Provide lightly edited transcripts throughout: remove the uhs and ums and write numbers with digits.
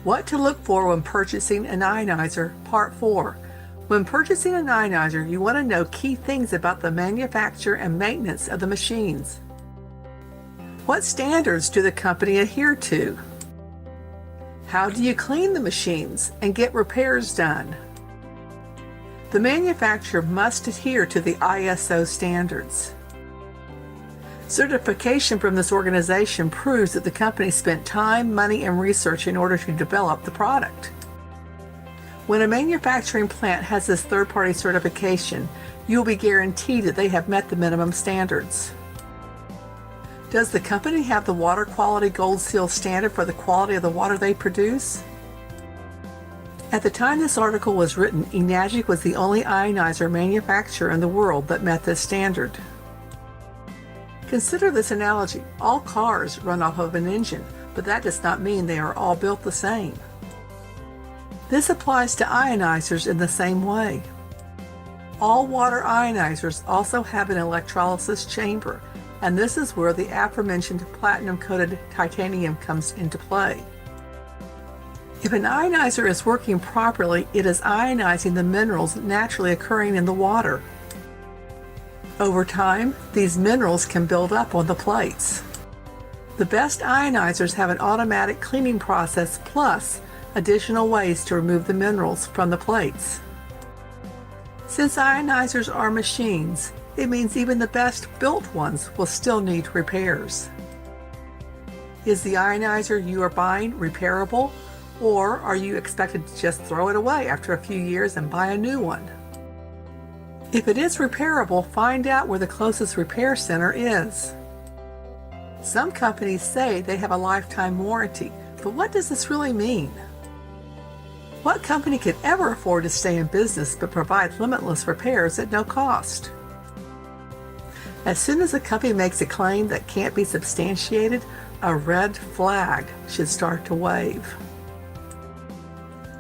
What to look for when purchasing an ionizer, Part 4. When purchasing an ionizer, you want to know key things about the manufacture and maintenance of the machines. What standards do the company adhere to? How do you clean the machines and get repairs done? The manufacturer must adhere to the ISO standards. Certification from this organization proves that the company spent time, money, and research in order to develop the product. When a manufacturing plant has this third-party certification, you'll be guaranteed that they have met the minimum standards. Does the company have the Water Quality Gold Seal standard for the quality of the water they produce? At the time this article was written, Enagic was the only ionizer manufacturer in the world that met this standard. Consider this analogy. All cars run off of an engine, but that does not mean they are all built the same. This applies to ionizers in the same way. All water ionizers also have an electrolysis chamber, and this is where the aforementioned platinum-coated titanium comes into play. If an ionizer is working properly, it is ionizing the minerals naturally occurring in the water. Over time, these minerals can build up on the plates. The best ionizers have an automatic cleaning process plus additional ways to remove the minerals from the plates. Since ionizers are machines, it means even the best built ones will still need repairs. Is the ionizer you are buying repairable, or are you expected to just throw it away after a few years and buy a new one? If it is repairable, find out where the closest repair center is. Some companies say they have a lifetime warranty, but what does this really mean? What company could ever afford to stay in business but provide limitless repairs at no cost? As soon as a company makes a claim that can't be substantiated, a red flag should start to wave.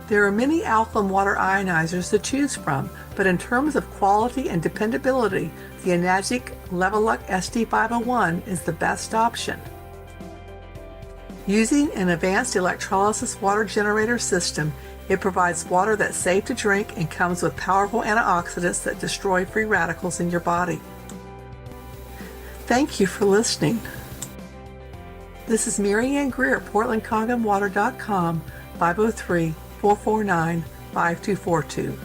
There are many alkaline water ionizers to choose from, but in terms of quality and dependability, the Enagic Leveluck SD501 is the best option. Using an advanced electrolysis water generator system, it provides water that's safe to drink and comes with powerful antioxidants that destroy free radicals in your body. Thank you for listening. This is Marianne Greer at PortlandKangenWater.com, 503-449-5242.